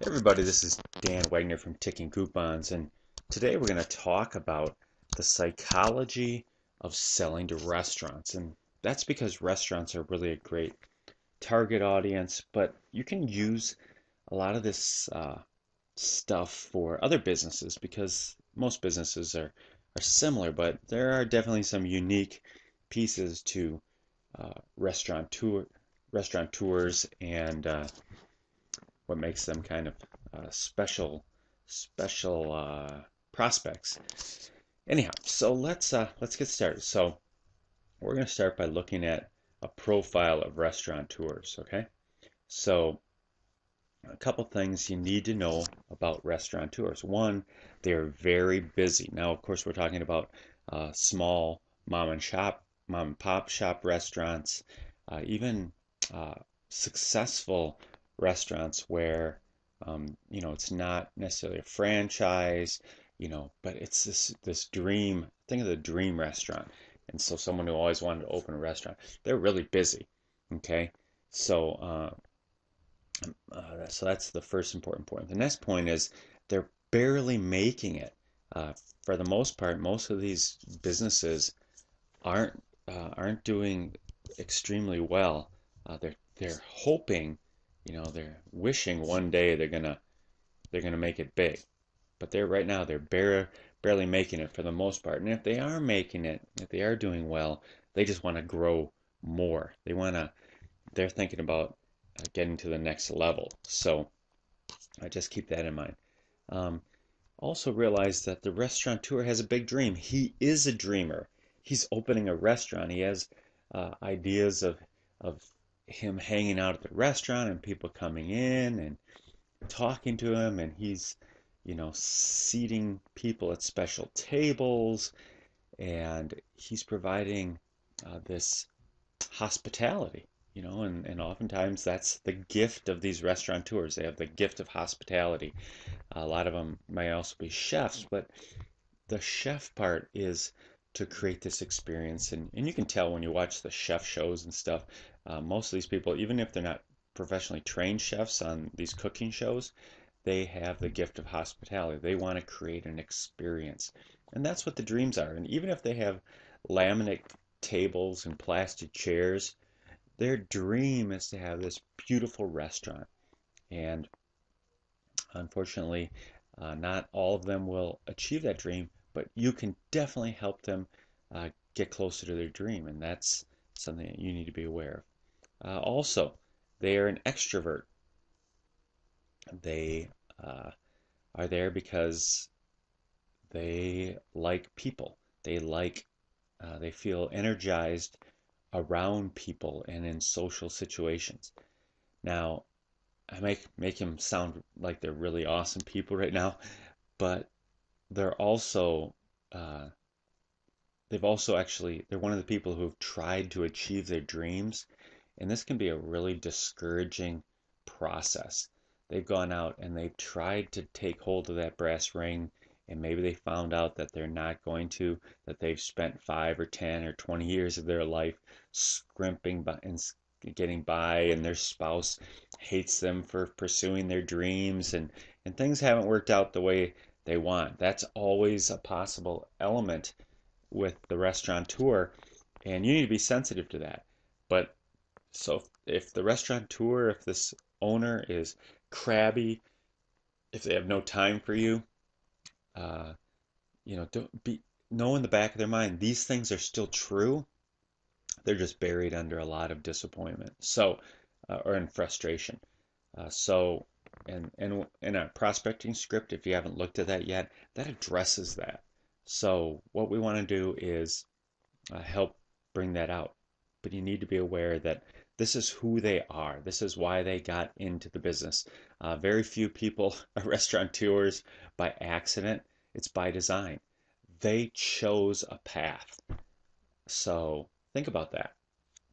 Hey everybody, this is Dan Wagner from Ticking Coupons, and today we're going to talk about the psychology of selling to restaurants. And that's because restaurants are really a great target audience, but you can use a lot of this stuff for other businesses because most businesses are similar, but there are definitely some unique pieces to restaurateurs and what makes them kind of special prospects. Anyhow, so let's get started. So we're going to start by looking at a profile of restaurateurs. Okay, so a couple things you need to know about restaurateurs. One, they're very busy. Now, of course, we're talking about small mom and pop shop restaurants, even uh, successful restaurants where it's not necessarily a franchise, but it's this dream. Think of the dream restaurant, and so someone who always wanted to open a restaurant, they're really busy. Okay, so so that's the first important point. The next point is they're barely making it. For the most part, most of these businesses aren't doing extremely well. They're hoping, they're wishing one day they're gonna make it big. But they're right now barely making it for the most part. And if they are making it, if they are doing well, they just want to grow more. They're thinking about getting to the next level. So I just keep that in mind. Um, Also realize that the restaurateur has a big dream. He is a dreamer. He's opening a restaurant. He has ideas of him hanging out at the restaurant and people coming in and talking to him, and he's seating people at special tables, and he's providing this hospitality, and oftentimes that's the gift of these restaurateurs. They have the gift of hospitality. A lot of them may also be chefs, but the chef part is to create this experience. And you can tell when you watch the chef shows and stuff, most of these people, even if they're not professionally trained chefs on these cooking shows, they have the gift of hospitality. They want to create an experience. And that's what the dreams are. And even if they have laminate tables and plastic chairs, their dream is to have this beautiful restaurant. And unfortunately, not all of them will achieve that dream, but you can definitely help them get closer to their dream. And that's something that you need to be aware of. Also, they are an extrovert. They are there because they like people. They feel energized around people and in social situations. Now, I make them sound like they're really awesome people right now, but they're also uh, they're one of the people who've tried to achieve their dreams, and this can be a really discouraging process. They've gone out and they've tried to take hold of that brass ring, and maybe they found out that they're not going to, that they've spent 5 or 10 or 20 years of their life scrimping by and getting by, and their spouse hates them for pursuing their dreams, and things haven't worked out the way they want. That's always a possible element with the restaurateur, and you need to be sensitive to that. But so if the restaurateur, if this owner is crabby, if they have no time for you, uh, don't be know in the back of their mind these things are still true. They're just buried under a lot of disappointment. So, or in frustration. So, and in a prospecting script, if you haven't looked at that yet, that addresses that. So, what we want to do is help bring that out. But you need to be aware that this is who they are. This is why they got into the business. Very few people are restaurateurs by accident. It's by design. They chose a path. So think about that.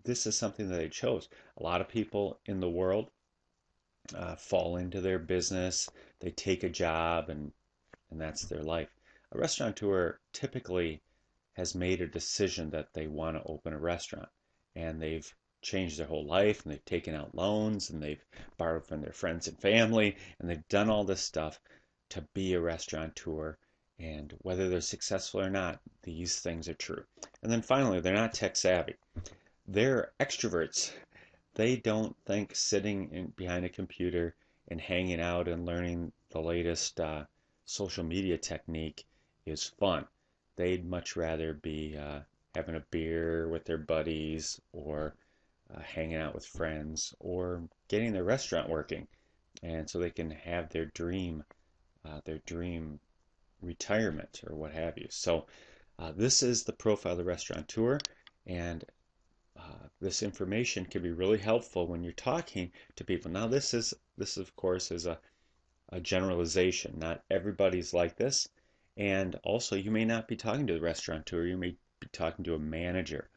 This is something that they chose. A lot of people in the world fall into their business. They take a job and that's their life. A restaurateur typically has made a decision that they want to open a restaurant, and they've changed their whole life and they've taken out loans and they've borrowed from their friends and family and they've done all this stuff to be a restaurateur. And whether they're successful or not, these things are true. And then finally, they're not tech savvy. They're extroverts. They don't think sitting behind a computer and hanging out and learning the latest social media technique is fun. They'd much rather be having a beer with their buddies or hanging out with friends or getting their restaurant working, and so they can have their dream retirement or what have you. So this is the profile of the restaurateur, and this information can be really helpful when you're talking to people. Now, this of course is a generalization. Not everybody's like this, and also you may not be talking to the restaurateur. You may be talking to a manager,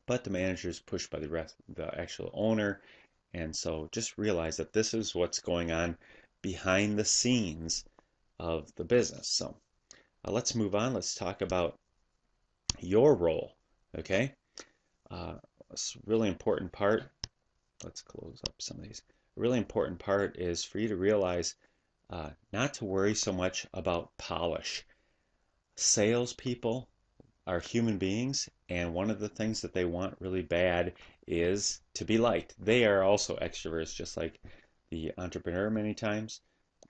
but the manager is pushed by the actual owner, and so just realize that this is what's going on behind the scenes of the business. So let's move on. Let's talk about your role. Okay, it's a really important part. Let's close up some of these. A really important part is for you to realize not to worry so much about polish. Salespeople are human beings, and one of the things that they want really bad is to be liked. They are also extroverts, just like the entrepreneur many times,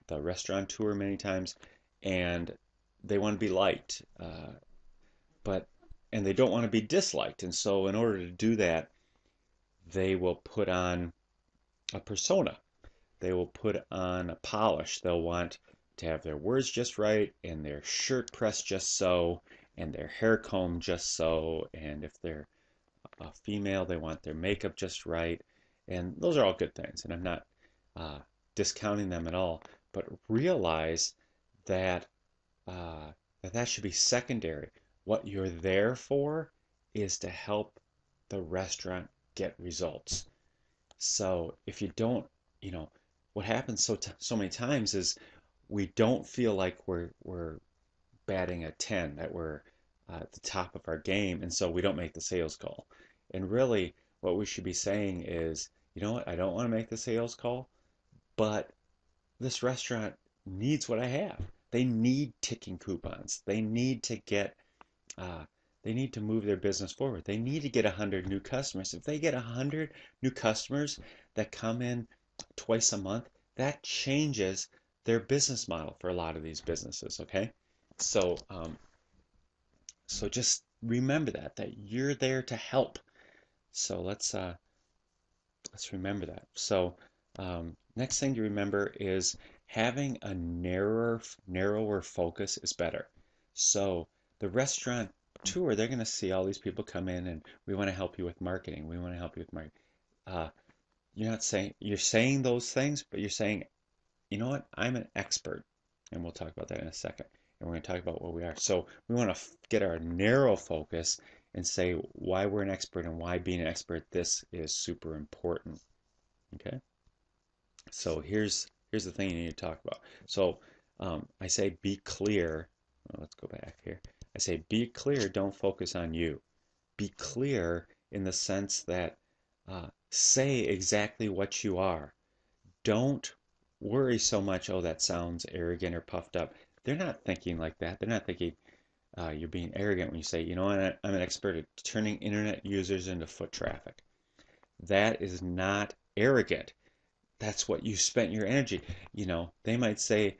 the restaurateur many times, and they want to be liked, and they don't want to be disliked. And so, in order to do that, they will put on a persona. They will put on a polish. They'll want to have their words just right, and their shirt pressed just so, and their hair combed just so, and if they're a female, they want their makeup just right, and those are all good things, and I'm not discounting them at all, but realize that that should be secondary. What you're there for is to help the restaurant get results. So if you don't, what happens so many times is we don't feel like we're batting a 10, that we're at the top of our game, and so we don't make the sales call. And really, what we should be saying is, you know what, I don't want to make the sales call, but this restaurant needs what I have. They need ticking coupons. They need to get, they need to move their business forward. They need to get 100 new customers. If they get 100 new customers that come in twice a month, that changes their business model for a lot of these businesses. Okay, so so just remember that you're there to help. So let's remember that. So next thing to remember is having a narrower focus is better. So the restaurant tour, they're going to see all these people come in, and we want to help you with marketing. We want to help you with marketing. You're saying those things, but you're saying, you know what, I'm an expert, and we'll talk about that in a second. And we're going to talk about what we are. So we want to get our narrow focus and say why we're an expert and why being an expert, this is super important. Okay. So here's the thing you need to talk about. So I say be clear. Well, let's go back here. I say be clear. Don't focus on you. Be clear in the sense that say exactly what you are. Don't worry so much, oh, that sounds arrogant or puffed up. They're not thinking like that. They're not thinking you're being arrogant when you say, you know, I'm an expert at turning internet users into foot traffic. That is not arrogant. That's what you spent your energy. They might say,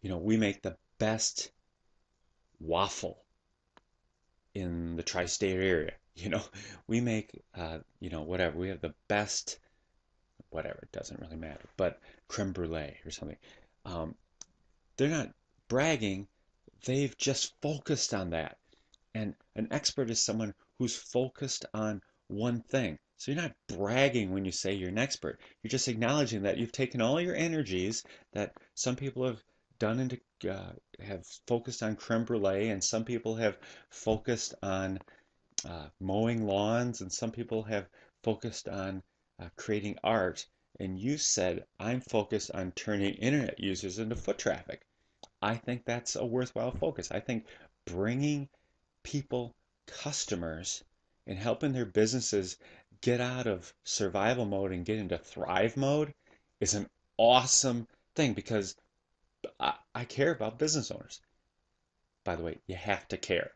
we make the best waffle in the tri-state area. We make, whatever. We have the best, whatever. It doesn't really matter. But creme brulee or something. They're not bragging. They've just focused on that. And an expert is someone who's focused on one thing. So you're not bragging when you say you're an expert. You're just acknowledging that you've taken all your energies that some people have done into, have focused on creme brulee, and some people have focused on mowing lawns, and some people have focused on creating art. And you said, I'm focused on turning internet users into foot traffic. I think that's a worthwhile focus. I think bringing people customers and helping their businesses get out of survival mode and get into thrive mode is an awesome thing because I care about business owners. By the way, you have to care.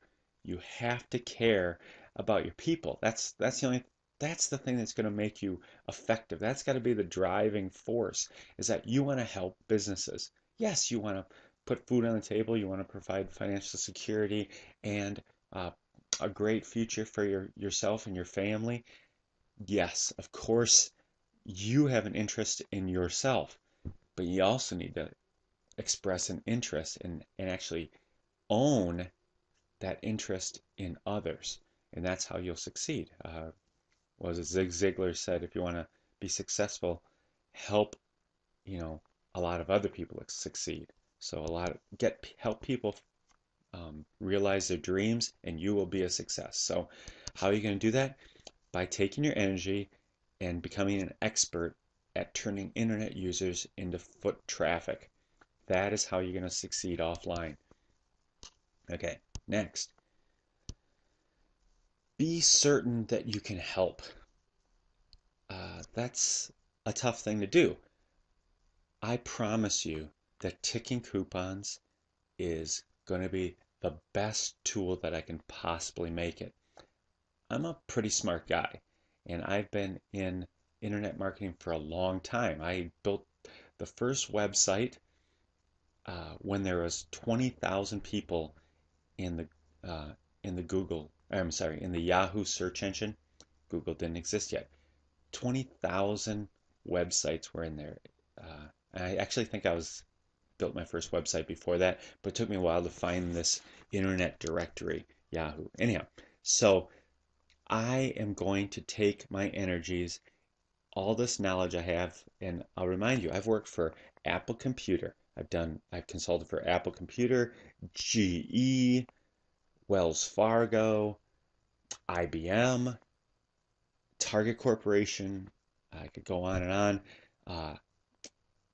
You have to care about your people. That's the thing that's going to make you effective. That's got to be the driving force is that you want to help businesses. Yes, you want to put food on the table, you want to provide financial security and uh, a great future for yourself and your family. Yes, of course, you have an interest in yourself, but you also need to express an interest and actually own that interest in others. And that's how you'll succeed. Was it Zig Ziglar said, if you want to be successful, help, a lot of other people succeed. So help people realize their dreams, and you will be a success. So how are you going to do that? By taking your energy and becoming an expert at turning internet users into foot traffic. That is how you're going to succeed offline. Okay, next. Be certain that you can help. That's a tough thing to do. I promise you that ticking coupons is going to be the best tool that I can possibly make it. I'm a pretty smart guy, and I've been in internet marketing for a long time. I built the first website when there was 20,000 people in the Google, I'm sorry, in the Yahoo search engine. Google didn't exist yet. 20,000 websites were in there. I actually think I built my first website before that, but it took me a while to find this internet directory, Yahoo. Anyhow, so I am going to take my energies, all this knowledge I have, and I'll remind you, I've worked for Apple Computer. I've consulted for Apple Computer, GE, Wells Fargo, IBM, Target Corporation. I could go on and on.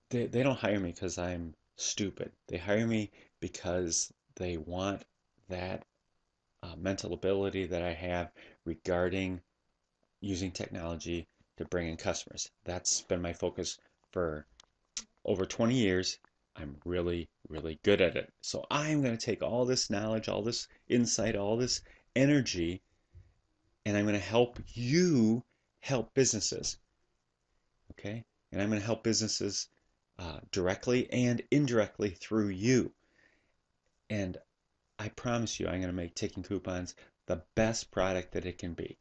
They don't hire me because I'm stupid. They hire me because they want that mental ability that I have regarding using technology to bring in customers. That's been my focus for over 20 years. I'm really, really good at it. So I'm going to take all this knowledge, all this insight, all this energy, and I'm going to help you help businesses. Okay? And I'm going to help businesses directly and indirectly through you. And I promise you, I'm going to make Ticking Coupons the best product that it can be.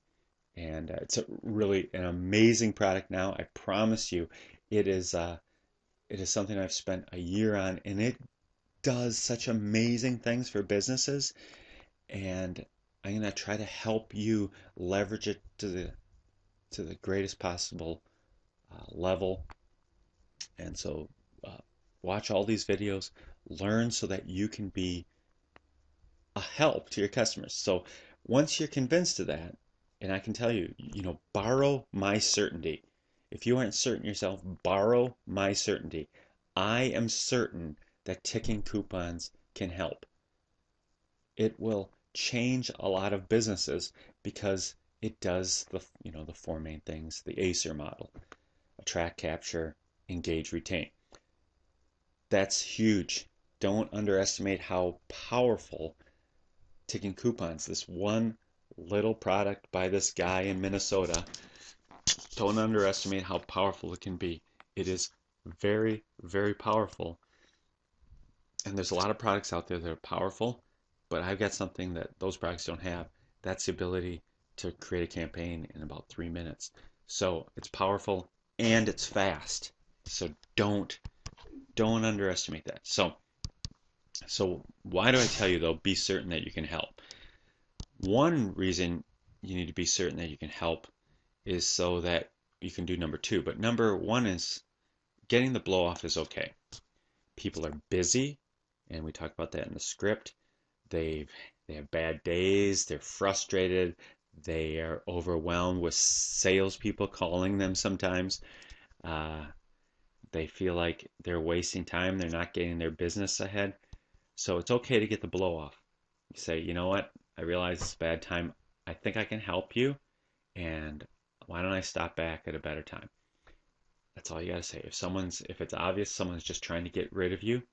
And it's really an amazing product now. I promise you, it is something I've spent a year on, and it does such amazing things for businesses. And I'm going to try to help you leverage it to the greatest possible level. And so watch all these videos, learn so that you can be a help to your customers. So once you're convinced of that, and I can tell you, borrow my certainty. If you aren't certain yourself, borrow my certainty. I am certain that ticking coupons can help. It will change a lot of businesses because it does the four main things, the ACER model: attract, capture, engage, retain. That's huge. Don't underestimate how powerful ticking coupons, this one little product by this guy in Minnesota, don't underestimate how powerful it can be. It is very, very powerful. And there's a lot of products out there that are powerful, but I've got something that those products don't have. That's the ability to create a campaign in about 3 minutes. So it's powerful and it's fast. So don't underestimate that. So why do I tell you though, be certain that you can help? One reason you need to be certain that you can help is so that you can do number two. But number one is getting the blow off is okay. People are busy, and we talk about that in the script. They have bad days, they're frustrated, they are overwhelmed with salespeople calling them sometimes. They feel like they're wasting time, they're not getting their business ahead. So it's okay to get the blow off. You say, you know what, I realize it's a bad time. I think I can help you, and why don't I stop back at a better time? That's all you gotta say. If it's obvious someone's just trying to get rid of you,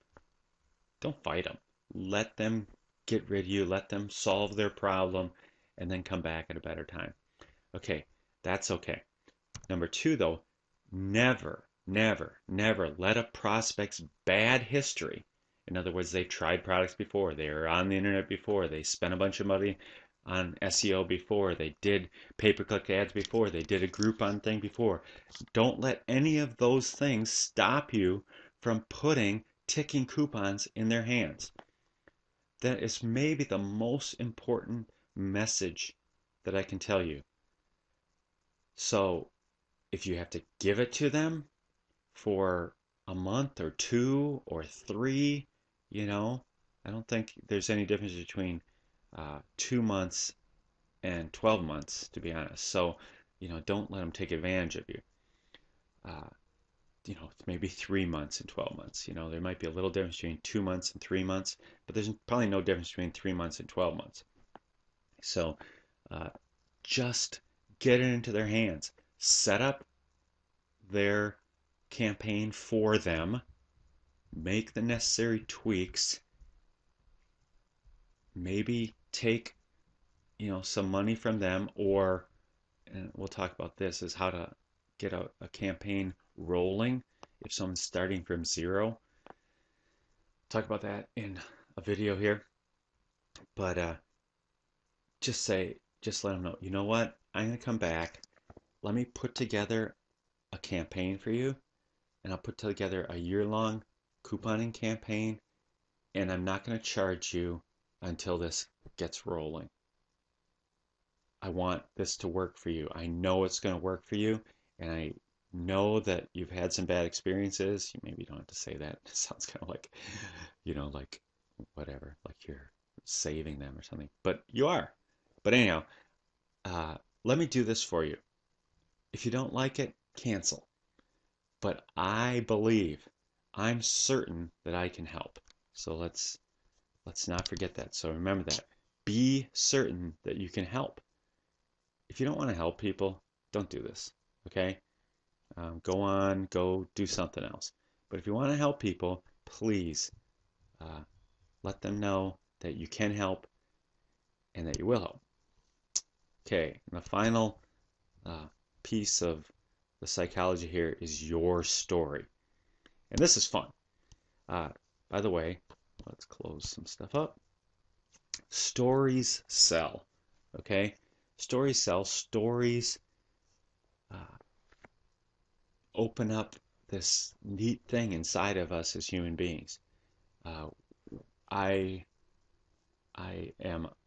don't fight them. Let them get rid of you. Let them solve their problem, and then come back at a better time. Okay, that's okay. Number two, though, never, never, never let a prospect's bad history, in other words, they've tried products before, they were on the internet before, they spent a bunch of money on SEO before, they did pay-per-click ads before, they did a Groupon thing before. Don't let any of those things stop you from putting ticking coupons in their hands. That is maybe the most important message that I can tell you. So if you have to give it to them for a month or two or three, I don't think there's any difference between 2 months and 12 months, to be honest. So, don't let them take advantage of you. Uh, it's maybe 3 months and 12 months. There might be a little difference between 2 months and 3 months, but there's probably no difference between 3 months and 12 months. So just get it into their hands. Set up their campaign for them. Make the necessary tweaks. Maybe take some money from them, or, and we'll talk about this, is how to get a campaign rolling if someone's starting from zero. Talk about that in a video here. But just let them know, you know what, I'm going to come back. Let me put together a campaign for you, and I'll put together a year-long couponing campaign, and I'm not going to charge you until this gets rolling. I want this to work for you. I know it's going to work for you, and I know that you've had some bad experiences. You maybe don't have to say that. It sounds kind of like, like whatever, like you're saving them or something. But you are. But anyhow, let me do this for you. If you don't like it, cancel. But I'm certain that I can help. So let's not forget that. So remember that. Be certain that you can help. If you don't want to help people, don't do this. Okay? Go do something else. But if you want to help people, please let them know that you can help and that you will help. Okay, and the final piece of the psychology here is your story. And this is fun. By the way, let's close some stuff up. Stories sell. Okay? Stories sell. Stories open up this neat thing inside of us as human beings. I'm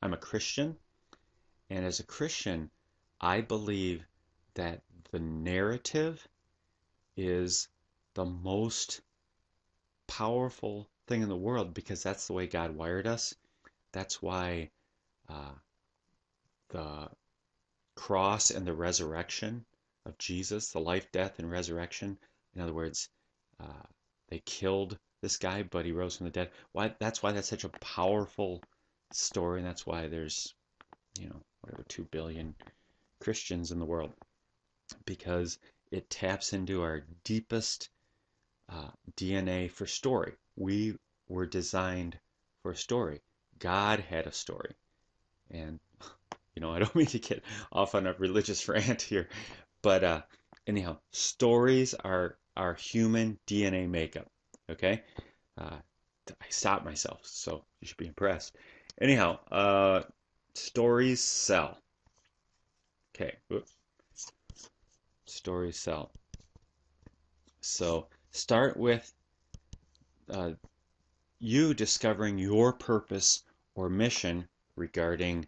a Christian, and as a Christian, I believe that the narrative is the most powerful thing in the world, because that's the way God wired us. That's why the cross and the resurrection of Jesus, the life, death, and resurrection. In other words, they killed this guy, but he rose from the dead. That's why that's such a powerful story, and that's why there's, 2 billion Christians in the world, because it taps into our deepest DNA for story. We were designed for a story. God had a story. And, I don't mean to get off on a religious rant here, but anyhow, stories are our human DNA makeup. Okay? I stopped myself, so you should be impressed. Anyhow, stories sell. Okay. Oops. Stories sell. So start with you discovering your purpose or mission regarding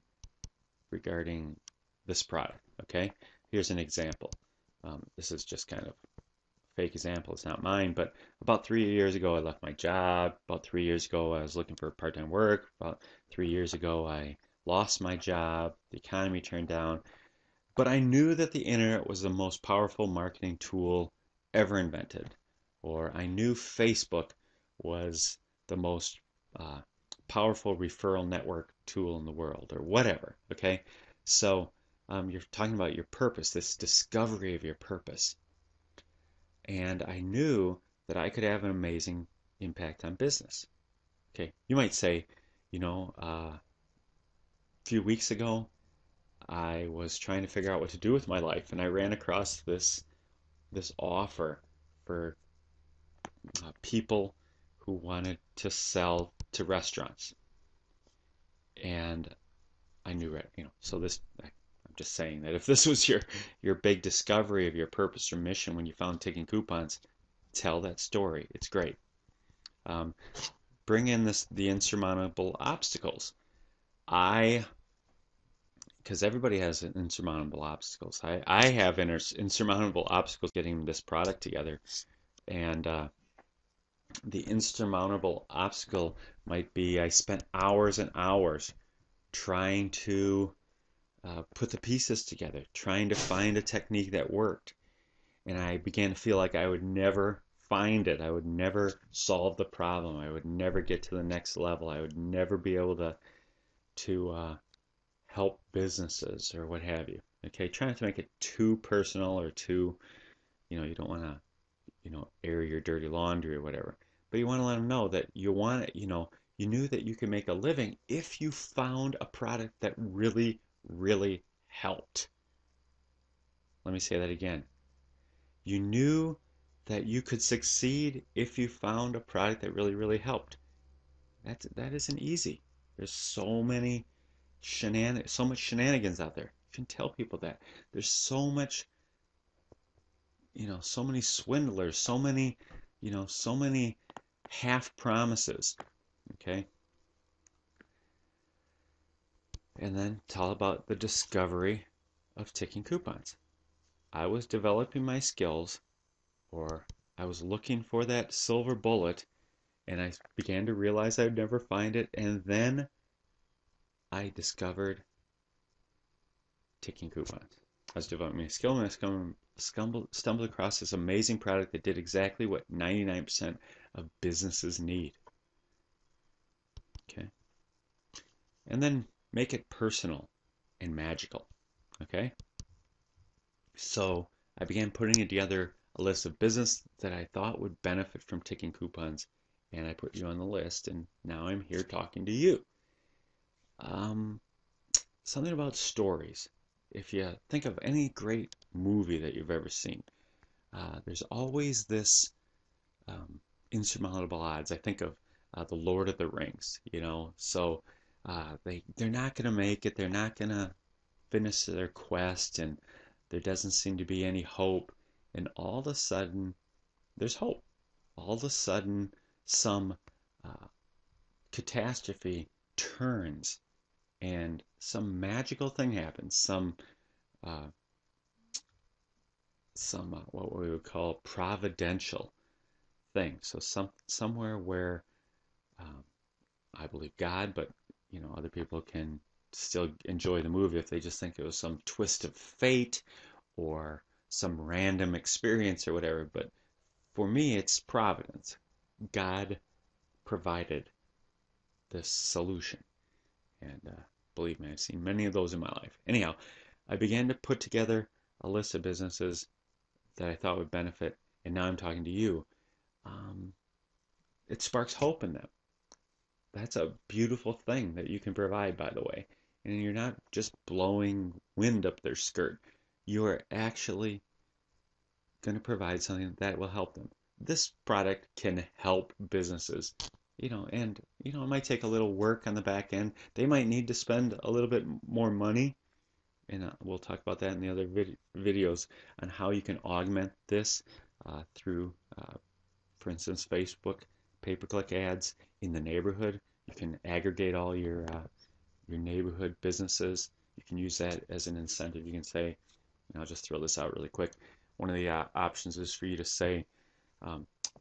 this product. Okay, here's an example. This is just kind of a fake example. It's not mine, but about 3 years ago, I left my job. About 3 years ago, I was looking for part-time work. About 3 years ago, I lost my job. The economy turned down. But I knew that the internet was the most powerful marketing tool ever invented. Or I knew Facebook was the most powerful referral network tool in the world, or whatever. Okay, So you're talking about your purpose, this discovery of your purpose. And I knew that I could have an amazing impact on business. Okay, you might say, a few weeks ago, I was trying to figure out what to do with my life, and I ran across this offer for people who wanted to sell to restaurants, and I knew it. So I'm just saying that if this was your big discovery of your purpose or mission when you found Ticking Coupons, tell that story. It's great. Um, bring in the insurmountable obstacles. Because everybody has insurmountable obstacles. I have insurmountable obstacles getting this product together, and the insurmountable obstacle might be I spent hours and hours trying to put the pieces together, trying to find a technique that worked, and I began to feel like I would never find it. I would never solve the problem. I would never get to the next level. I would never be able to help businesses or what have you. Okay, try not to make it too personal or too, you don't want to, air your dirty laundry or whatever. But you want to let them know that you want it, you knew that you could make a living if you found a product that really, really helped. Let me say that again. You knew that you could succeed if you found a product that really, really helped. That isn't easy. There's so much shenanigans out there. You can tell people that. There's so much, so many swindlers, so many half promises. Okay? And then tell about the discovery of Ticking Coupons. I was developing my skills, or I was looking for that silver bullet, and I began to realize I'd never find it, and then I discovered Ticking Coupons. I was developing my skill, and I stumbled across this amazing product that did exactly what 99% of businesses need. Okay? And then make it personal and magical. Okay? So I began putting together a list of business that I thought would benefit from Ticking Coupons, and I put you on the list, and now I'm here talking to you. Something about stories. If you think of any great movie that you've ever seen, there's always this insurmountable odds. I think of the Lord of the Rings, so they're not going to make it. They're not going to finish their quest, and there doesn't seem to be any hope. And all of a sudden, there's hope. All of a sudden, some catastrophe turns, and some magical thing happens. Some what we would call providential thing. So somewhere where I believe God, but other people can still enjoy the movie if they just think it was some twist of fate or some random experience or whatever. But for me, it's providence. God provided this solution, and believe me, I've seen many of those in my life. Anyhow, I began to put together a list of businesses that I thought would benefit, and now I'm talking to you. It sparks hope in them. That's a beautiful thing that you can provide, by the way. And you're not just blowing wind up their skirt. You are actually going to provide something that will help them. This product can help businesses, and it might take a little work on the back end. They might need to spend a little bit more money, and we'll talk about that in the other videos on how you can augment this through, for instance, Facebook pay-per-click ads in the neighborhood. You can aggregate all your neighborhood businesses. You can use that as an incentive. You can say, and I'll just throw this out really quick. One of the options is for you to say,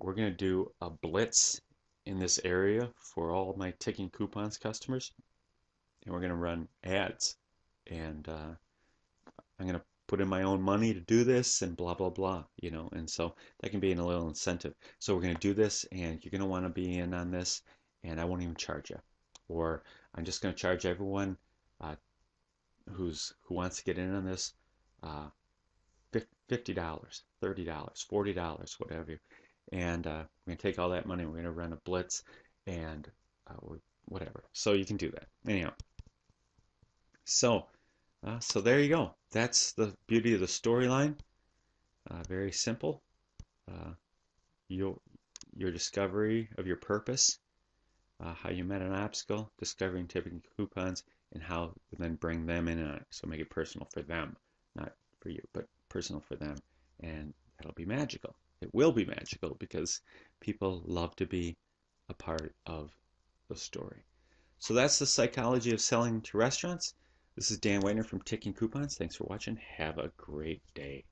we're going to do a blitz in this area for all my Ticking Coupons customers, and we're going to run ads, and I'm going to put in my own money to do this, and blah blah blah, and so that can be a little incentive. So we're going to do this, and you're going to want to be in on this, and I won't even charge you, or I'm just going to charge everyone who wants to get in on this, $50, $30, $40, whatever. And we're going to take all that money, we're going to run a blitz, and whatever. So you can do that. Anyhow, so there you go. That's the beauty of the storyline. Very simple. Uh, your discovery of your purpose, how you met an obstacle, discovering tipping coupons, and how to then bring them in on it. So make it personal for them, not for you, but personal for them. And that'll be magical. It will be magical because people love to be a part of the story. So that's the psychology of selling to restaurants. This is Dan Wagner from Ticking Coupons. Thanks for watching. Have a great day.